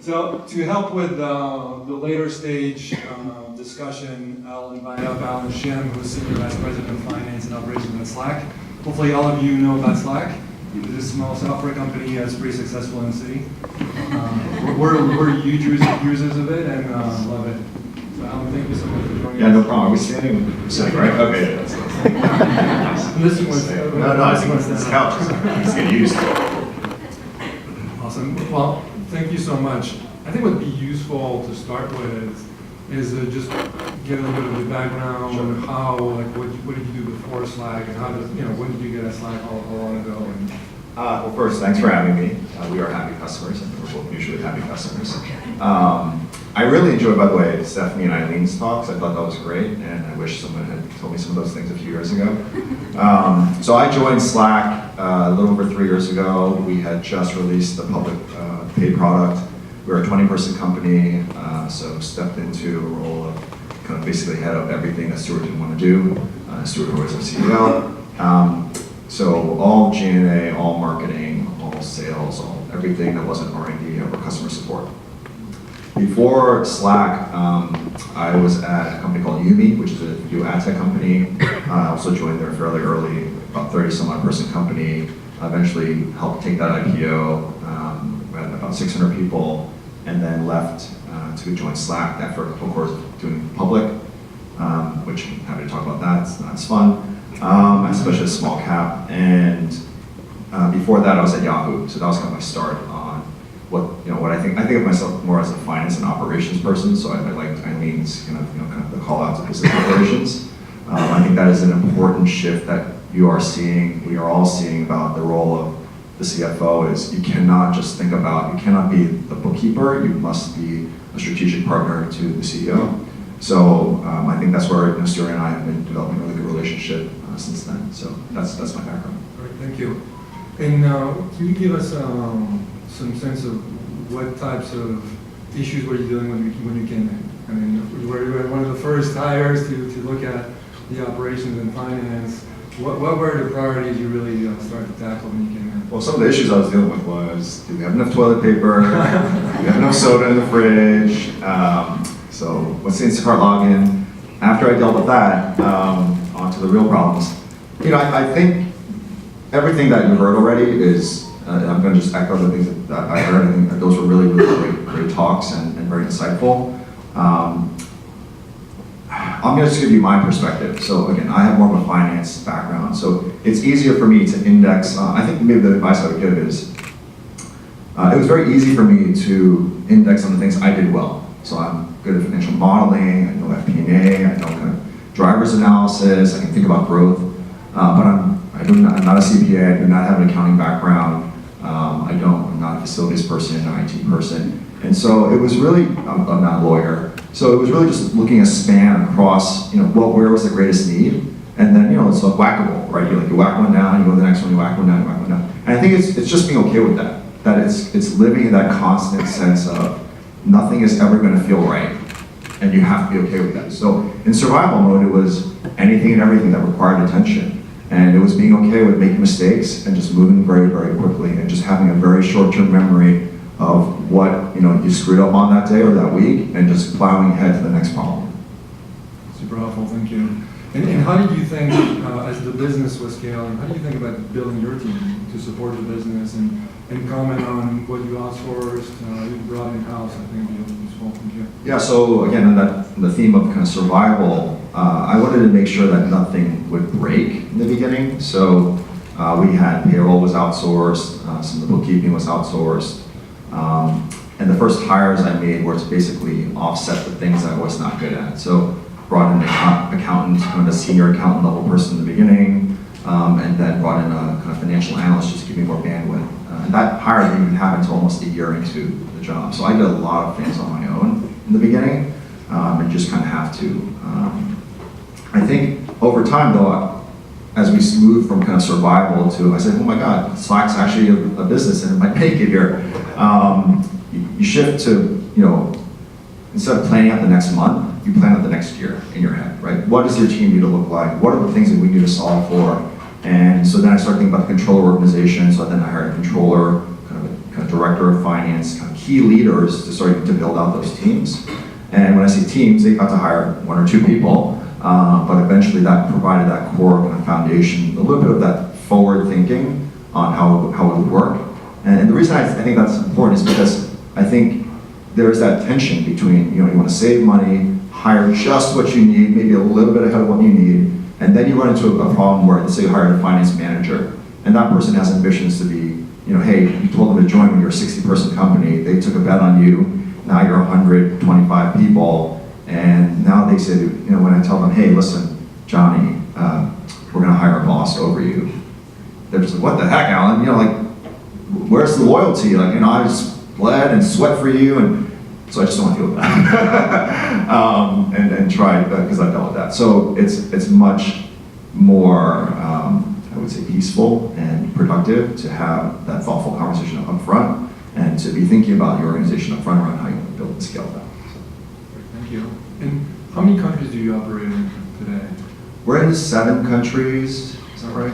So to help with the later stage discussion, I'll invite up Alan Shim, who's Senior Vice President of Finance and Operations at Slack. Hopefully all of you know about Slack. It's a small software company that's pretty successful in the city. We're huge users of it and love it. So Alan, thank you so much for joining us. Yeah, no problem. Are we standing? Sitting, right? Okay. That's This one's this couch is getting used to it. Awesome. Well, thank you so much. I think what would be useful to start with is just get a little bit of the background on how, like, what did you do before Slack, and how did, when did you get at Slack, how long ago? And Well, first, thanks for having me. We are happy customers, and we're both mutually happy customers. I really enjoyed, by the way, Stephanie and Eileen's talks. I thought that was great, and I wish someone had told me some of those things a few years ago. So I joined Slack a little over 3 years ago. We had just released the public paid product. We were a 20-person company, so stepped into a role of kind of basically head of everything that Stuart didn't want to do. Stuart was our CEO. So all G&A, all marketing, all sales, everything that wasn't R&D or customer support. Before Slack, I was at a company called Yumi, which is a new ad tech company. I also joined there fairly early, about 30-some-odd person company. I eventually helped take that IPO. We had about 600 people, and then left to join Slack after, of course, doing public, which I'm happy to talk about that. It's fun, especially a small cap. And before that, I was at Yahoo, so that was kind of my start on what I think of myself more as a finance and operations person. So I liked Eileen's kind of the call out to business operations. I think that is an important shift that we are all seeing about the role of the CFO. Is you cannot just you cannot be the bookkeeper. You must be a strategic partner to the CEO. So I think that's where Stuart and I have been developing a really good relationship since then. So that's my background. Great, thank you. And can you give us some sense of what types of issues were you dealing with when you came in? I mean, you were one of the first hires to look at the operations and finance. What were the priorities you really started to tackle when you came in? Well, some of the issues I was dealing with was, do we have enough toilet paper? Do we have enough soda in the fridge? So what's the Instacart login? After I dealt with that, onto the real problems. I think everything that you heard already is, I'm going to just echo the things that I heard. I think that those were really, really great talks and very insightful. I'm going to just give you my perspective. So again, I have more of a finance background, so it's easier for me to index. I think maybe the advice I would give is, it was very easy for me to index on the things I did well. So I'm good at financial modeling, I know FP&A, I know kind of drivers analysis, I can think about growth, but I'm not a CPA, I do not have an accounting background, I'm not a facilities person, an IT person. And so it was really, I'm not a lawyer, so it was really just looking a span across, where was the greatest need, and then, it's like whack-a-mole, right? You whack one down, you go to the next one, you whack one down, you whack one down. And I think it's just being okay with that it's living in that constant sense of nothing is ever going to feel right, and you have to be okay with that. So in survival mode, it was anything and everything that required attention, and it was being okay with making mistakes and just moving very, very quickly, and just having a very short-term memory of what you screwed up on that day or that week, and just plowing ahead to the next problem. Super helpful, thank you. And how did you think, as the business was scaling, how do you think about building your team to support the business and comment on what you outsourced, you brought in-house? I think would be useful. Thank you. Yeah, so again, on the theme of kind of survival, I wanted to make sure that nothing would break in the beginning. So we had payroll was outsourced, some of the bookkeeping was outsourced. And the first hires I made were to basically offset the things I was not good at. So brought in an accountant, kind of a senior accountant level person in the beginning, and then brought in a kind of financial analyst just to give me more bandwidth. And that hire didn't even happen until almost a year into the job. So I did a lot of things on my own in the beginning, and just kind of have to. I think over time though, as we moved from kind of survival to, I said, oh my God, Slack's actually a business and it might make it here. You shift to, instead of planning out the next month, you plan out the next year in your head, right? What does your team need to look like? What are the things that we need to solve for? And so then I started thinking about the controller organization. So then I hired a controller, kind of director of finance, kind of key leaders to start to build out those teams. And when I say teams, they got to hire 1 or 2 people, but eventually that provided that core kind of foundation, a little bit of that forward thinking on how it would work. And the reason I think that's important is because I think there's that tension between, you want to save money, hire just what you need, maybe a little bit ahead of what you need, and then you run into a problem where, let's say you hired a finance manager, and that person has ambitions to be, hey, you told them to join when you're a 60-person company, they took a bet on you, now you're 125 people, and now they say, when I tell them, hey, listen, Johnny, we're gonna hire a boss over you, they're just like, what the heck, Alan? Where's the loyalty? I just bled and sweat for you, and so I just don't want to deal with that. and try, because I've dealt with that. So it's much more, I would say, peaceful and productive to have that thoughtful conversation up front and to be thinking about your organization up front around how you want to build and scale that. Thank you. And how many countries do you operate in today? We're in 7 countries, is that right?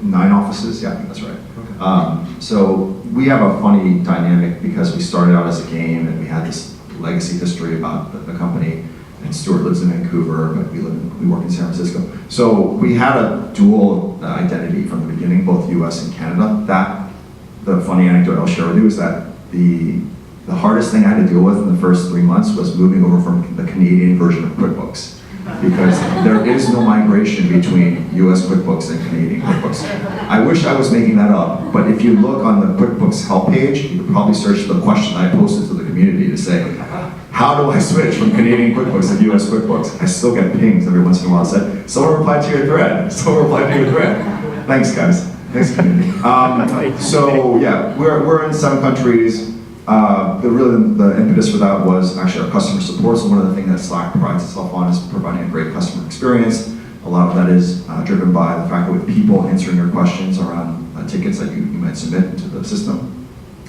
9 offices, yeah, I think that's right. Okay. So we have a funny dynamic because we started out as a game and we had this legacy history about the company. And Stuart lives in Vancouver, but we work in San Francisco. So we had a dual identity from the beginning, both US and Canada. The funny anecdote I'll share with you is that the hardest thing I had to deal with in the first 3 months was moving over from the Canadian version of QuickBooks. Because there is no migration between US QuickBooks and Canadian QuickBooks. I wish I was making that up, but if you look on the QuickBooks help page, you could probably search the question I posted to the community to say, how do I switch from Canadian QuickBooks to US QuickBooks? I still get pings every once in a while that said, someone replied to your thread, someone replied to your thread. Thanks, guys. Thanks, community. So yeah, we're in 7 countries. The impetus for that was actually our customer support. So one of the things that Slack prides itself on is providing a great customer experience. A lot of that is driven by the fact that with people answering your questions around tickets that you might submit into the system.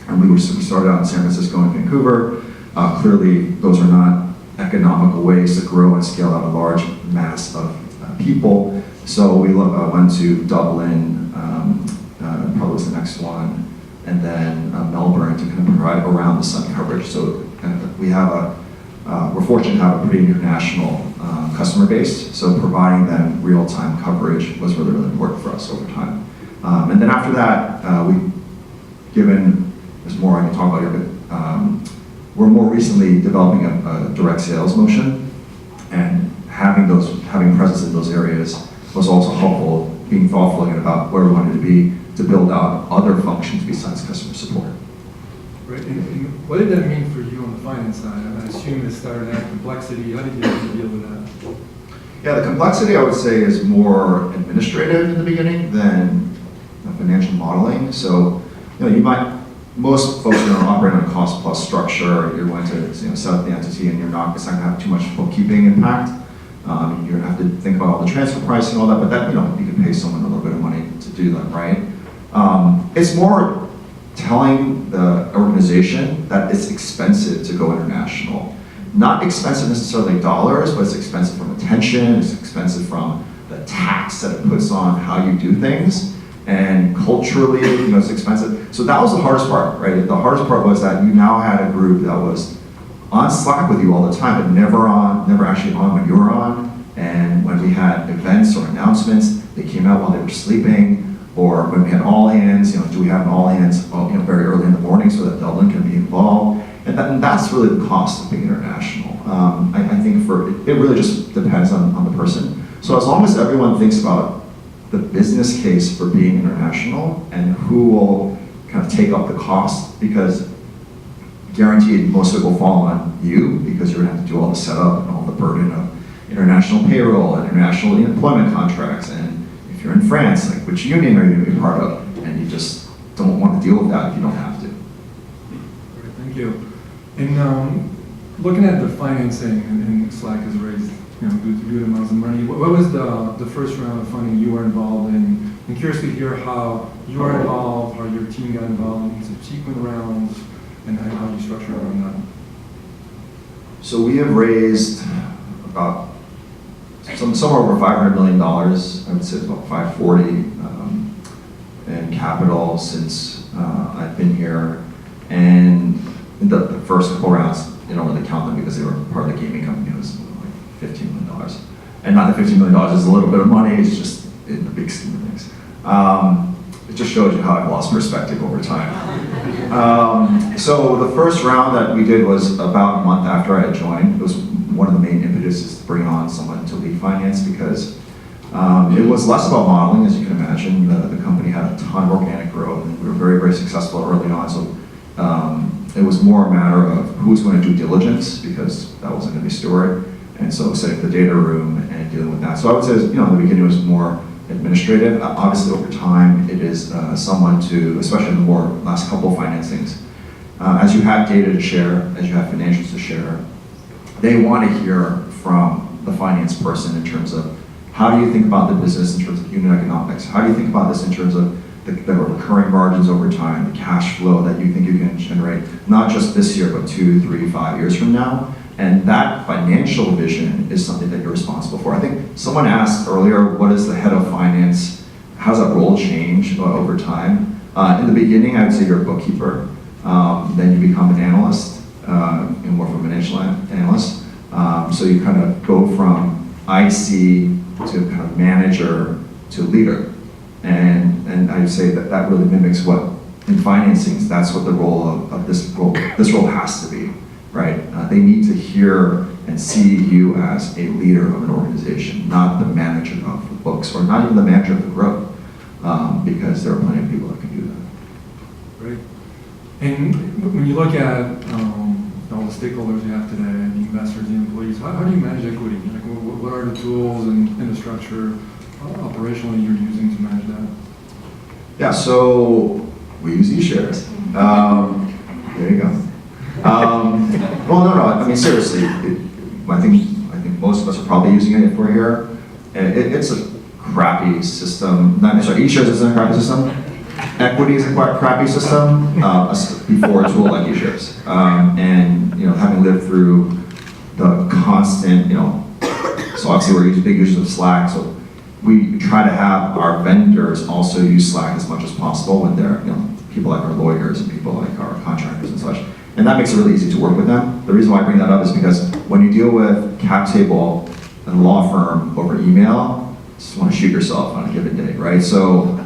And we started out in San Francisco and Vancouver. Clearly, those are not economical ways to grow and scale out a large mass of people. So we went to Dublin, probably was the next one, and then Melbourne to kind of provide around the sun coverage. So we're fortunate to have a pretty international customer base. So providing them real-time coverage was really, really important for us over time. And then after that, there's more I can talk about here, but we're more recently developing a direct sales motion, and having presence in those areas was also helpful, being thoughtful about where we wanted to be to build out other functions besides customer support. Right, and what did that mean for you on the finance side? I assume it started at complexity. How did you have to deal with that? Yeah, the complexity I would say is more administrative in the beginning than financial modeling. So, most folks are operate on a cost plus structure. You're going to set up the entity, and it's not going to have too much bookkeeping impact. You're going to have to think about all the transfer pricing and all that, but that you can pay someone a little bit of money to do that, right? It's more telling the organization that it's expensive to go international. Not expensive necessarily in dollars, but it's expensive from attention, it's expensive from the tax that it puts on how you do things, and culturally, it's expensive. So that was the hardest part, right? The hardest part was that you now had a group that was on Slack with you all the time, but never actually on when you were on. And when we had events or announcements, they came out while they were sleeping. Or when we had all hands, do we have an all hands very early in the morning so that Dublin can be involved? And that's really the cost of being international. I think it really just depends on the person. So as long as everyone thinks about the business case for being international and who will kind of take up the cost, because guaranteed most of it will fall on you because you're going to have to do all the setup and all the burden of international payroll and international employment contracts. And if you're in France, which union are you going to be part of? And you just don't want to deal with that if you don't have to. Great, thank you. And looking at the financing, and Slack has raised good amounts of money. What was the first round of funding you were involved in? I'm curious to hear how you were involved, how your team got involved in subsequent rounds, and how you structured around that. So we have raised about somewhere over $500 million. I would say it's about 540 in capital since I've been here. And the first couple rounds, they don't really count them because they were part of the gaming company. It was like $15 million. And not that $15 million is a little bit of money, it's just in the big scheme of things. It just shows you how I've lost perspective over time. So the first round that we did was about a month after I had joined. It was one of the main impetuses to bring on someone to lead finance because it was less about modeling, as you can imagine. The company had a ton of organic growth, and we were very, very successful early on. So it was more a matter of who's going to do diligence, because that wasn't going to be Stuart. And so setting the data room and dealing with that. So I would say, in the beginning it was more administrative. Obviously over time, it is someone to, especially in the more last couple of financings, as you have data to share, as you have financials to share, they want to hear from the finance person in terms of how do you think about the business in terms of unit economics? How do you think about this in terms of the recurring margins over time, the cash flow that you think you can generate, not just this year, but 2, 3, 5 years from now? And that financial vision is something that you're responsible for. I think someone asked earlier, what is the head of finance? How does that role change over time? In the beginning, I would say you're a bookkeeper. Then you become an analyst, and more of a financial analyst. So you kind of go from IC to kind of manager to leader. And I would say that that really mimics what, in financings, that's what the role of this role has to be, right? They need to hear and see you as a leader of an organization, not the manager of the books, or not even the manager of the growth, because there are plenty of people that can do that. Great. And when you look at all the stakeholders you have today, the investors, the employees, how do you manage equity? Like, what are the tools and the structure operationally you're using to manage that? Yeah, so we use e-shares. There you go. Well, no, I mean, seriously, I think most of us are probably using it if we're here. It's a crappy system. E-shares isn't a crappy system. Equity is a quite crappy system before a tool like e-shares. And having lived through the constant, so obviously we're big users of Slack, so we try to have our vendors also use Slack as much as possible when they're, people like our lawyers and people like our contractors and such. And that makes it really easy to work with them. The reason why I bring that up is because when you deal with cap table and law firm over email, you just want to shoot yourself on a given day, right? So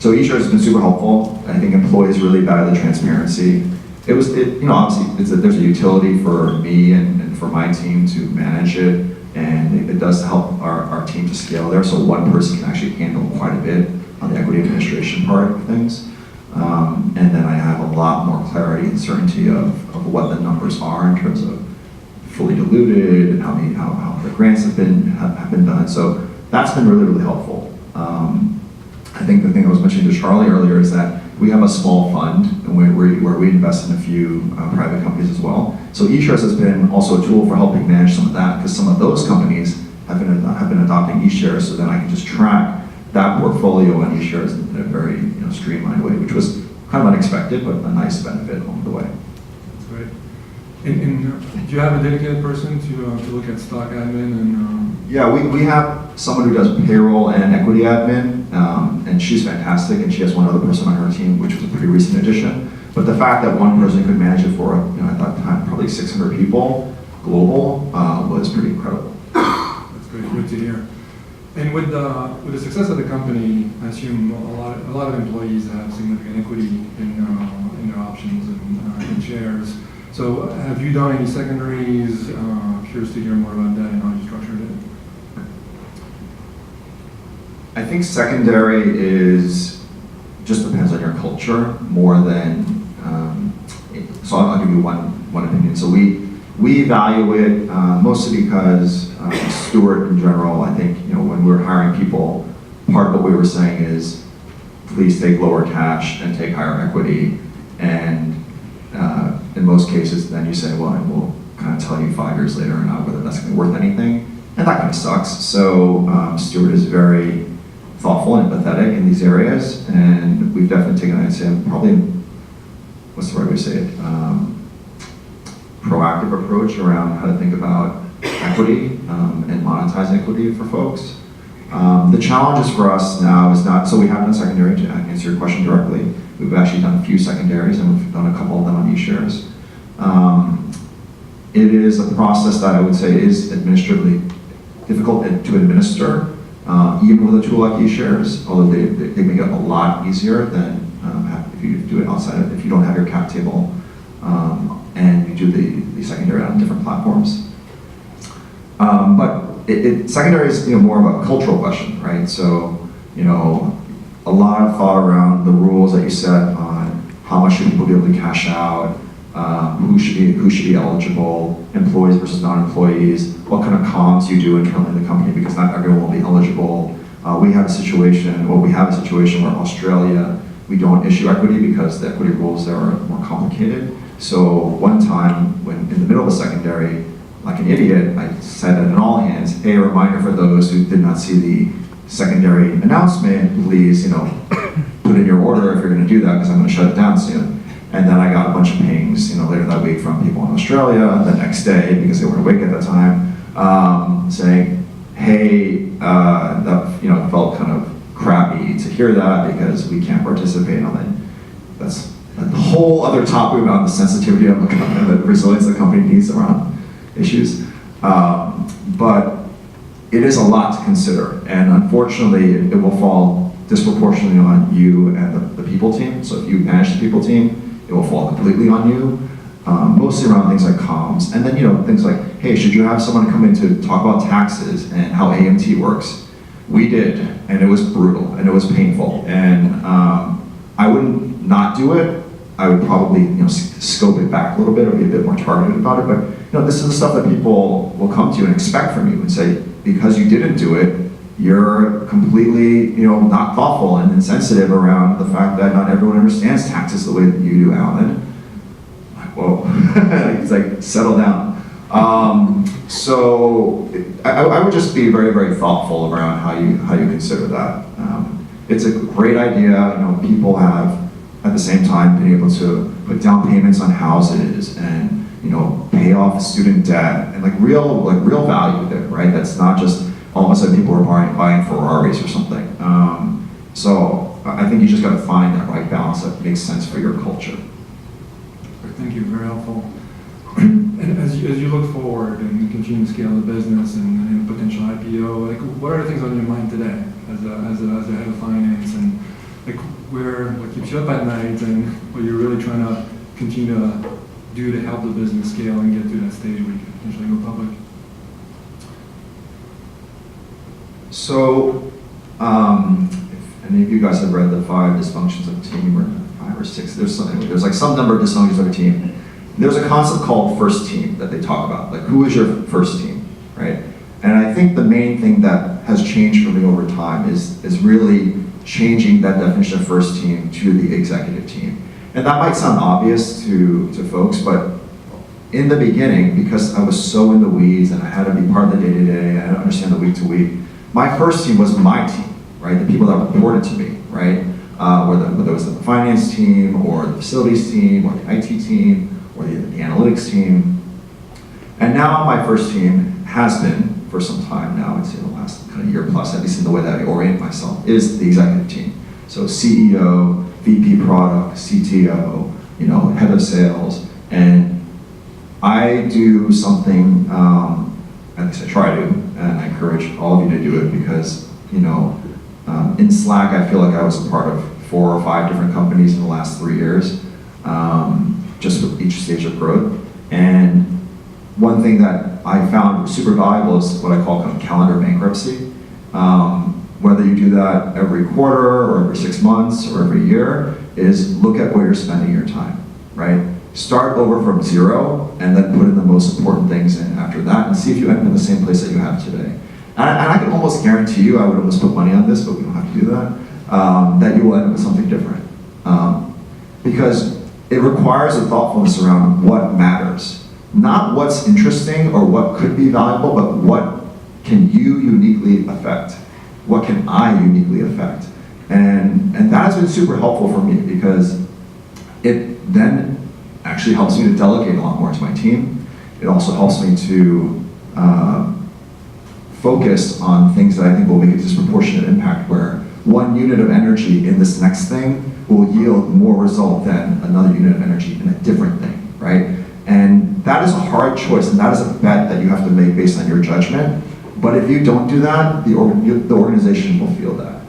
e-shares has been super helpful. I think employees really value the transparency. Obviously, there's a utility for me and for my team to manage it, and it does help our team to scale there. So one person can actually handle quite a bit on the equity administration part of things. And then I have a lot more clarity and certainty of what the numbers are in terms of fully diluted and how the grants have been done. So that's been really, really helpful. I think the thing I was mentioning to Charlie earlier is that we have a small fund where we invest in a few private companies as well. So eShares has been also a tool for helping manage some of that, because some of those companies have been adopting eShares, so then I can just track that portfolio on eShares in a very streamlined way, which was kind of unexpected, but a nice benefit along the way. That's great. And do you have a dedicated person to look at stock admin and? Yeah, we have someone who does payroll and equity admin, and she's fantastic, and she has one other person on her team, which was a pretty recent addition. But the fact that one person could manage it for, at that time, probably 600 people global, was pretty incredible. That's great, good to hear. And with the success of the company, I assume a lot of employees have significant equity in their options and in shares. So have you done any secondaries? Curious to hear more about that and how you structured it. I think secondary just depends on your culture more than, so I'll give you one opinion. So we value it mostly because Stuart in general, I think, when we were hiring people, part of what we were saying is, please take lower cash and take higher equity. And in most cases, then you say, well, and we'll kind of tell you 5 years later or not whether that's going to be worth anything. And that kind of sucks. So Stuart is very thoughtful and empathetic in these areas. And we've definitely taken, I'd say, probably, what's the right way to say it? Proactive approach around how to think about equity and monetize equity for folks. The challenges for us now is not, so we have done secondary, to answer your question directly. We've actually done a few secondaries, and we've done a couple of them on e-shares. It is a process that I would say is administratively difficult to administer, even with a tool like e-shares, although they make it a lot easier than if you do it outside of, if you don't have your cap table, and you do the secondary on different platforms. But secondary is more of a cultural question, right? So, a lot of thought around the rules that you set on how much should people be able to cash out, who should be eligible, employees versus non-employees, what kind of comms you do internally in the company, because not everyone will be eligible. We have a situation where Australia, we don't issue equity because the equity rules there are more complicated. So one time, when in the middle of a secondary, like an idiot, I said in all hands, hey, a reminder for those who did not see the secondary announcement, please, put in your order if you're going to do that, because I'm going to shut it down soon. And then I got a bunch of pings, later that week from people in Australia, the next day, because they weren't awake at the time, saying, hey, that felt kind of crappy to hear that because we can't participate on it. That's a whole other topic about the sensitivity of the resilience the company needs around issues. But it is a lot to consider, and unfortunately, it will fall disproportionately on you and the people team. So if you manage the people team, it will fall completely on you, mostly around things like comms, and then things like, hey, should you have someone come in to talk about taxes and how AMT works? We did, and it was brutal, and it was painful, and I wouldn't not do it. I would probably scope it back a little bit or be a bit more targeted about it, but this is the stuff that people will come to you and expect from you and say, because you didn't do it, you're completely, not thoughtful and insensitive around the fact that not everyone understands taxes the way that you do, Alan. Whoa, it's like, settle down. So I would just be very, very thoughtful around how you consider that. It's a great idea. People have, at the same time, been able to put down payments on houses and pay off student debt and real value there, right? That's not just all of a sudden people are buying Ferraris or something. So I think you just got to find that right balance that makes sense for your culture. Thank you, very helpful. And as you look forward and continue to scale the business and potential IPO, what are the things on your mind today as a head of finance, and what keeps you up at night, and what you're really trying to continue to do to help the business scale and get to that stage where you can potentially go public? So, if any of you guys have read the 5 dysfunctions of a team, or 5 or 6, there's some number of dysfunctions of a team. There's a concept called first team that they talk about, who is your first team, right? And I think the main thing that has changed for me over time is really changing that definition of first team to the executive team. And that might sound obvious to folks, but in the beginning, because I was so in the weeds and I had to be part of the day-to-day, I had to understand the week-to-week, my first team was my team, right? The people that reported to me, right? Whether it was the finance team, or the facilities team, or the IT team, or the analytics team. And now my first team has been, for some time now, I'd say the last kind of year plus, at least in the way that I orient myself, is the executive team. So CEO, VP product, CTO, head of sales, and I do something, at least I try to, and I encourage all of you to do it, because, in Slack, I feel like I was a part of 4 or 5 different companies in the last 3 years, just with each stage of growth. And one thing that I found super valuable is what I call kind of calendar bankruptcy. Whether you do that every quarter, or every 6 months, or every year, is look at where you're spending your time, right? Start over from 0, and then put in the most important things in after that, and see if you end up in the same place that you have today. And I can almost guarantee you, I would almost put money on this, but we don't have to do that, that you will end up with something different. Because it requires a thoughtfulness around what matters. Not what's interesting or what could be valuable, but what can you uniquely affect? What can I uniquely affect? And that has been super helpful for me, because it then actually helps me to delegate a lot more to my team. It also helps me to focused on things that I think will make a disproportionate impact, where 1 unit of energy in this next thing will yield more result than another unit of energy in a different thing, right? And that is a hard choice, and that is a bet that you have to make based on your judgment. But if you don't do that, the organization will feel that.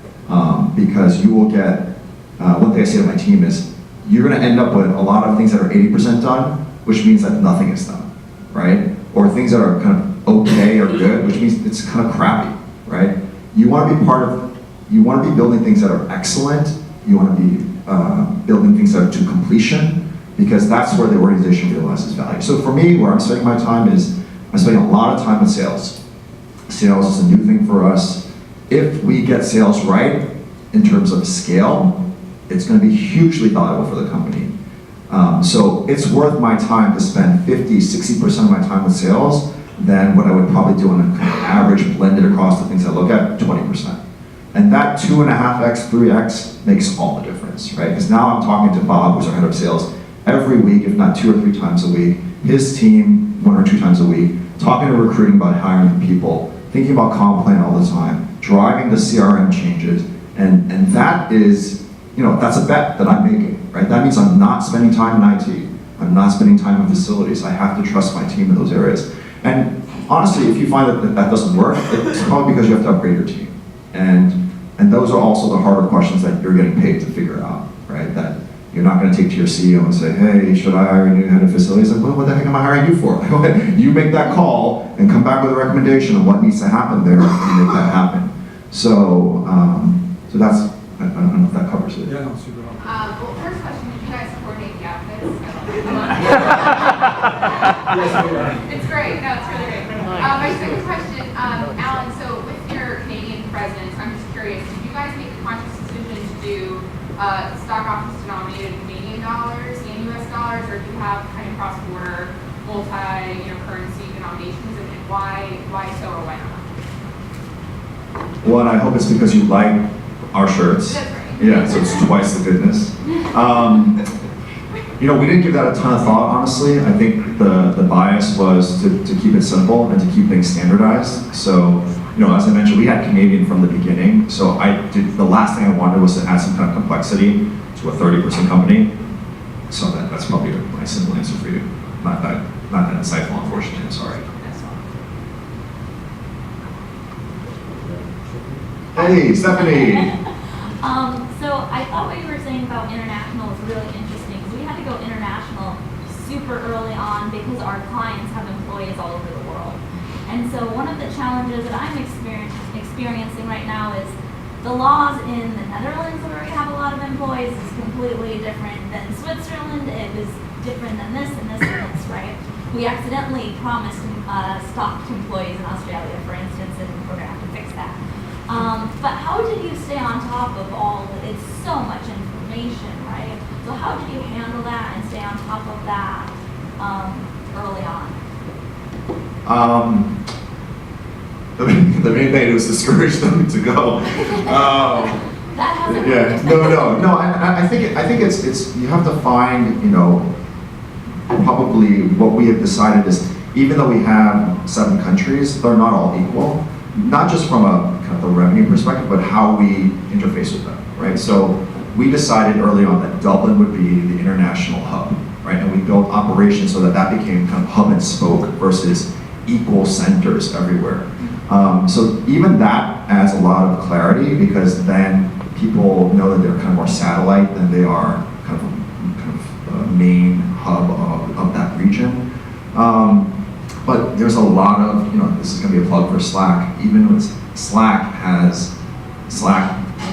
Because you will get, one thing I say to my team is, you're gonna end up with a lot of things that are 80% done, which means that nothing is done, right? Or things that are kind of okay or good, which means it's kind of crappy, right? You wanna be you wanna be building things that are excellent, you wanna be building things that are to completion, because that's where the organization realizes value. So for me, where I'm spending my time is, I'm spending a lot of time with sales. Sales is a new thing for us. If we get sales right, in terms of scale, it's going to be hugely valuable for the company. So it's worth my time to spend 50-60% of my time with sales than what I would probably do on a kind of average blended across the things I look at, 20%. And that 2.5x, 3x makes all the difference, right? Because now I'm talking to Bob, who's our head of sales, every week, if not 2 or 3 times a week, his team 1 or 2 times a week, talking to recruiting about hiring people, thinking about comp plan all the time, driving the CRM changes, and that is, that's a bet that I'm making, right? That means I'm not spending time in IT, I'm not spending time in facilities, I have to trust my team in those areas. And honestly, if you find that doesn't work, it's probably because you have to upgrade your team. And those are also the harder questions that you're getting paid to figure out, right? That you're not going to take to your CEO and say, hey, should I hire a new head of facilities? Like, well, what the heck am I hiring you for? You make that call and come back with a recommendation on what needs to happen there and make that happen. So that's, I don't know if that covers it. Yeah, no, super helpful. Well, first question, did you guys coordinate the outfits? Yes, we are. It's great, no, it's really great. My second question, Alan, so with your Canadian presence, I'm just curious, did you guys make a conscious decision to do stock options denominated in Canadian dollars and US dollars, or do you have kind of cross-border multi-currency denominations, and why so or why not? One, I hope it's because you like our shirts. That's right. Yeah, so it's twice the goodness. We didn't give that a ton of thought, honestly. I think the bias was to keep it simple and to keep things standardized. So, as I mentioned, we had Canadian from the beginning. So the last thing I wanted was to add some kind of complexity to a 30% company. So that's probably my simple answer for you. Not that insightful, unfortunately, I'm sorry. Hey, Stephanie. So I thought what you were saying about international was really interesting. We had to go international super early on because our clients have employees all over the world. And so one of the challenges that I'm experiencing right now is the laws in the Netherlands, where we have a lot of employees, is completely different than Switzerland. It was different than this and this and this, right? We accidentally promised stock to employees in Australia, for instance, and we're going to have to fix that. But how did you stay on top of all of it? It's so much information, right? So how did you handle that and stay on top of that early on? The main thing was discourage them to go. That hasn't Yeah, no. I think it's you have to find, probably what we have decided is, even though we have 7 countries, they're not all equal. Not just from a kind of the revenue perspective, but how we interface with them, right? So we decided early on that Dublin would be the international hub, right? And we built operations so that became kind of hub and spoke versus equal centers everywhere. So even that adds a lot of clarity, because then people know that they're kind of more satellite than they are kind of the main hub of that region. But there's a lot of, this is going to be a plug for Slack. Even with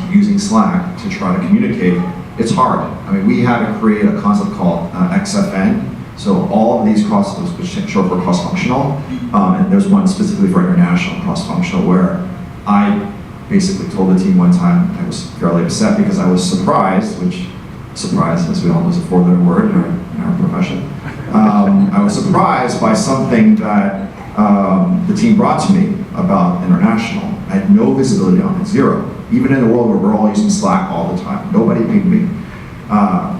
using Slack to try to communicate, it's hard. I mean, we had to create a concept called XFN. So all of these crosses, which short for cross-functional, and there's one specifically for international cross-functional, where I basically told the team one time I was fairly upset because I was surprised, which surprise, as we all know, is a 4-letter word in our profession. I was surprised by something that the team brought to me about international. I had no visibility on it, 0. Even in a world where we're all using Slack all the time, nobody pinged me.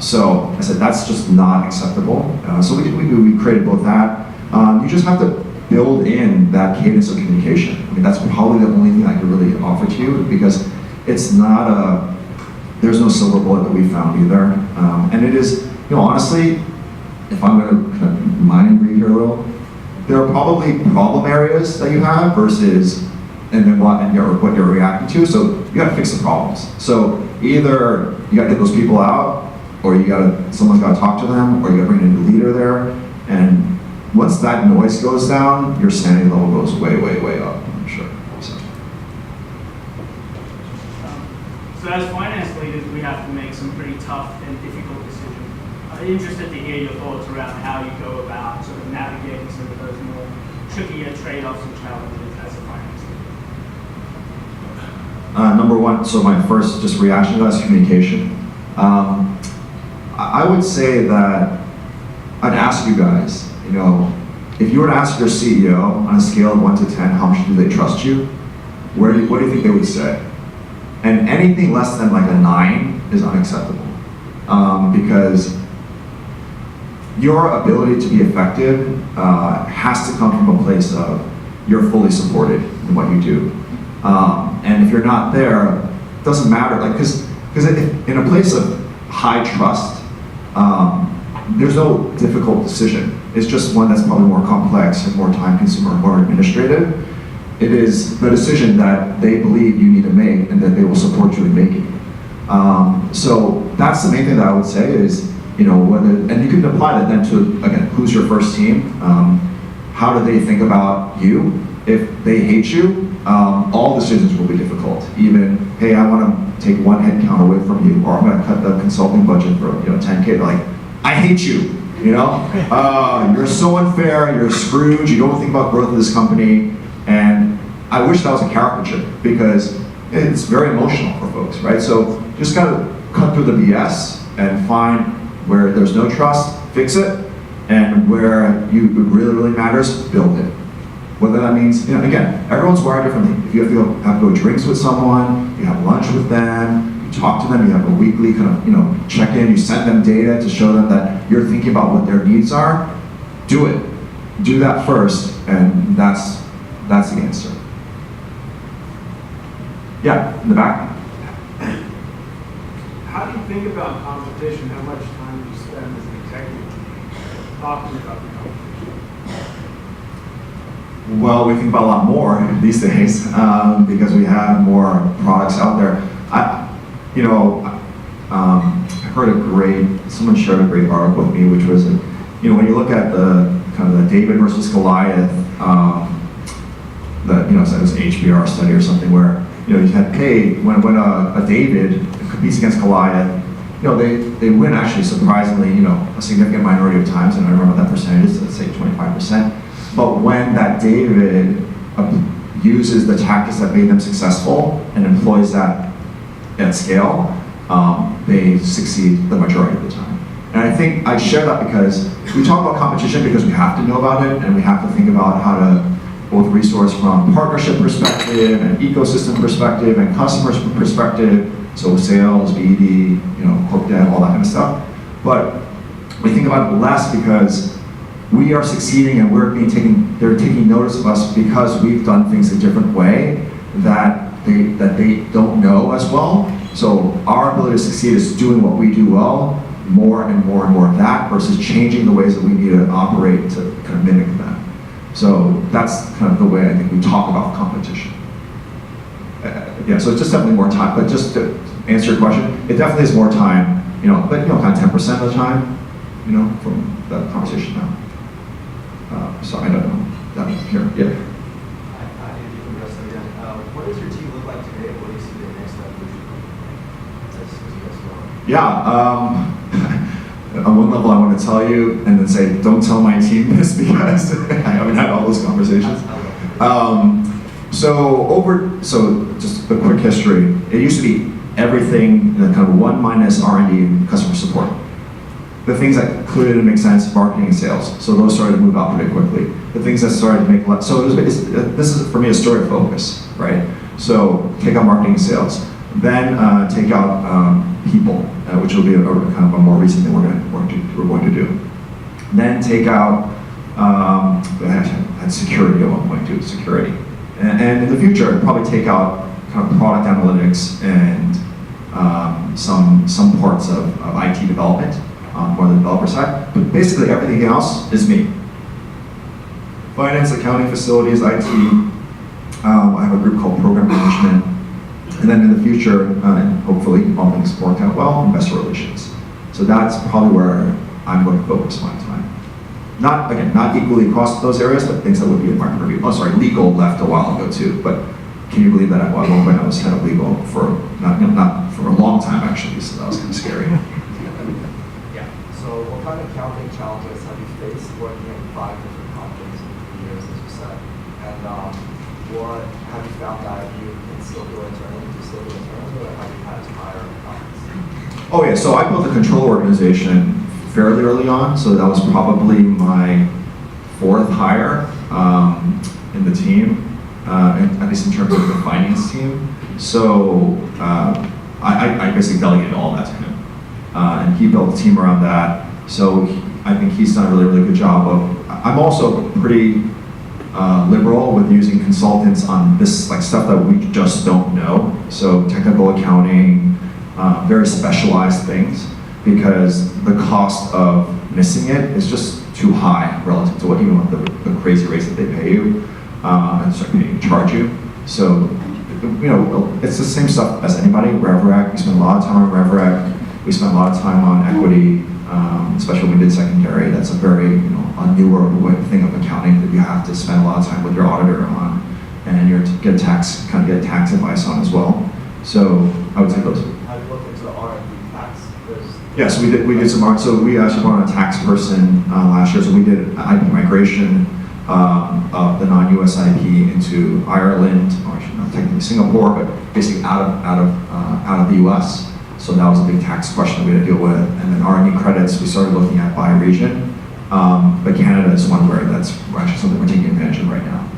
So I said, that's just not acceptable. So we created both that. You just have to build in that cadence of communication. I mean, that's probably the only thing I could really offer to you, because it's not there's no silver bullet that we found either. And it is, honestly, if I'm going to kind of mind read here a little, there are probably problem areas that you have versus, and then what you're reacting to. So you got to fix the problems. So either you got to get those people out, or someone's got to talk to them, or you got to bring in a leader there. And once that noise goes down, your sanity level goes way, way, way up, I'm sure. So as finance leaders, we have to make some pretty tough and difficult decisions. I'm interested to hear your thoughts around how you go about sort of navigating some of those more trickier trade-offs and challenges as a finance leader. Number one, so my first just reaction to that is communication. I would say that I'd ask you guys, if you were to ask your CEO on a scale of 1 to 10, how much do they trust you? What do you think they would say? And anything less than like a 9 is unacceptable, because your ability to be effective has to come from a place of you're fully supported in what you do. And if you're not there, it doesn't matter. Because in a place of high trust, there's no difficult decision. It's just one that's probably more complex and more time-consuming or more administrative. It is the decision that they believe you need to make and that they will support you in making. So that's the main thing that I would say is, and you can apply that then to, again, who's your first team? How do they think about you? If they hate you, all decisions will be difficult. Even, hey, I want to take one head count away from you, or I'm going to cut the consulting budget for 10K. They're like, I hate you. You're so unfair. You're Scrooge. You don't think about growth of this company. And I wish that was a caricature, because it's very emotional for folks, right? So just gotta cut through the BS and find where there's no trust, fix it, and where it really, really matters, build it. Whether that means, again, everyone's wired differently. If you have to go drinks with someone, you have lunch with them, you talk to them, you have a weekly kind of, check-in, you send them data to show them that you're thinking about what their needs are, do it. Do that first, and that's the answer. Yeah, in the back. How do you think about competition? How much time do you spend as an executive talking about the competition? Well, we think about a lot more these days because we have more products out there. I heard someone shared a great article with me, which was, when you look at the kind of the David versus Goliath, it was an HBR study or something where, you had, hey, when a David competes against Goliath, they win actually surprisingly, a significant minority of times, and I remember that percentage is, let's say 25%. But when that David uses the tactics that made them successful and employs that at scale, they succeed the majority of the time. And I think I share that because we talk about competition because we have to know about it, and we have to think about how to both resource from partnership perspective and ecosystem perspective and customers perspective, so sales, BD, corp dev, all that kind of stuff. But we think about it less because we are succeeding and they're taking notice of us because we've done things a different way that they don't know as well. So our ability to succeed is doing what we do well, more and more and more of that, versus changing the ways that we need to operate to kind of mimic that. So that's kind of the way I think we talk about competition. So it's just definitely more time, but just to answer your question, it definitely is more time, but kind of 10% of the time, from that conversation now. So I don't know, that here, yeah. What does your team look like today? What do you see the next evolution as you guys go on? Yeah, on one level I want to tell you and then say, don't tell my team this because I haven't had all those conversations. So just a quick history. It used to be everything, kind of 1 minus R&D and customer support. The things that clearly didn't make sense, marketing and sales. So those started to move out pretty quickly. The things that started to make less, so this is for me a story of focus, right? So take out marketing and sales. Then take out people, which will be kind of a more recent thing we're going to do. Then take out I had security at one point too, security. And in the future, I'd probably take out kind of product analytics and some parts of IT development, more the developer side. But basically everything else is me. Finance, accounting, facilities, IT. I have a group called program management. And then in the future, and hopefully all things work out well, investor relations. So that's probably where I'm going to focus my time. Not equally across those areas, but things that would be in my purview. Oh, sorry, legal left a while ago too, but can you believe that at one point I was head of legal for, not for a long time actually, so that was kind of scary. Yeah. So what kind of accounting challenges have you faced working in 5 different companies in 3 years, as you said? And what have you found that you can still do internally, or have you had to hire accountants? Oh yeah, so I built a control organization fairly early on, so that was probably my 4th hire in the team, at least in terms of the finance team. So I basically delegated all that to him, and he built a team around that. So I think he's done a really, really good job of. I'm also pretty liberal with using consultants on this like stuff that we just don't know. So technical accounting, very specialized things, because the cost of missing it is just too high relative to what even with the crazy rates that they pay you and certainly charge you. So it's the same stuff as anybody. RevRec, we spend a lot of time on RevRec. We spend a lot of time on equity, especially when we did secondary. That's a very a newer thing of accounting that you have to spend a lot of time with your auditor on, and you get tax advice on as well. So I would say those. Have you looked into R&D tax? Yes, we did some art. So we actually brought on a tax person last year. So we did IP migration of the non-US IP into Ireland, or not technically Singapore, but basically out of the US. So that was a big tax question that we had to deal with. And then R&D credits we started looking at by region. But Canada is one where that's actually something we're taking advantage of right now.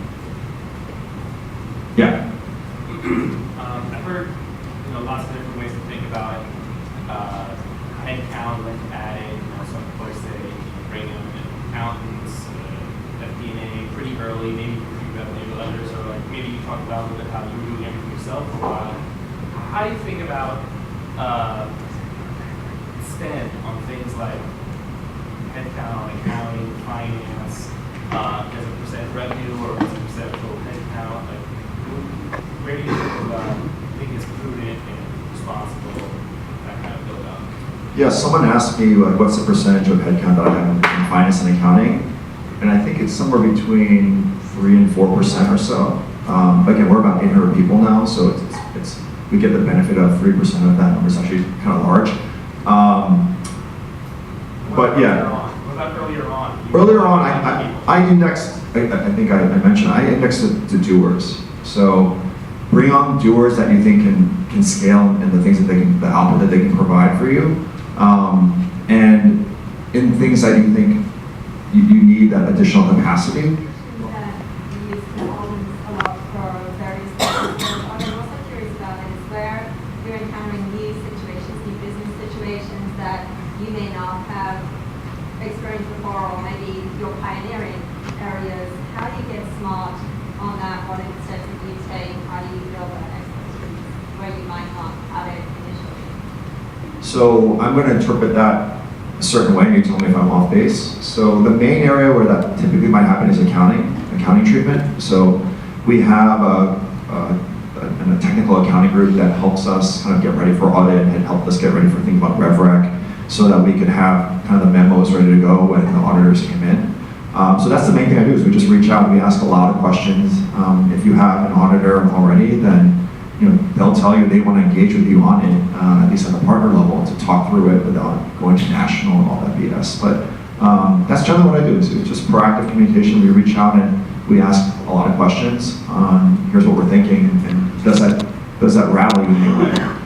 Yeah. I've heard lots of different ways to think about headcount, like adding, some folks say bring in accountants, FP&A pretty early, maybe revenue, others are like, maybe you talk about a little bit how you were doing everything yourself for a while. How do you think about spend on things like headcount, accounting, finance, as a percent of revenue or as a percent of total headcount? Like, where do you think it's prudent and responsible, that kind of build up? Yeah, someone asked me what's the percentage of headcount that I have in finance and accounting, and I think it's somewhere between 3 and 4% or so. Again, we're about 800 people now, so it's we get the benefit of 3% of that number. It's actually kind of large. But yeah. What about earlier on? Earlier on, I indexed. I think I mentioned I indexed it to doers. So bring on doers that you think can scale and the things that the output that they can provide for you, and in things that you think you need that additional capacity. You may not have experienced before, or maybe you're pioneering areas. How do you get smart on that? What steps do you take? How do you build that expertise where you might not have it initially? So I'm going to interpret that a certain way, and you tell me if I'm off base. So the main area where that typically might happen is accounting treatment. So we have a technical accounting group that helps us kind of get ready for audit and help us get ready for things about RevRec, so that we could have kind of the memos ready to go when the auditors came in. So that's the main thing I do, is we just reach out and we ask a lot of questions. If you have an auditor already, then they'll tell you they want to engage with you on it, at least at the partner level, to talk through it without going to national and all that BS. But that's generally what I do. Is just proactive communication. We reach out and we ask a lot of questions. Here's what we're thinking, and does that rally you in any way?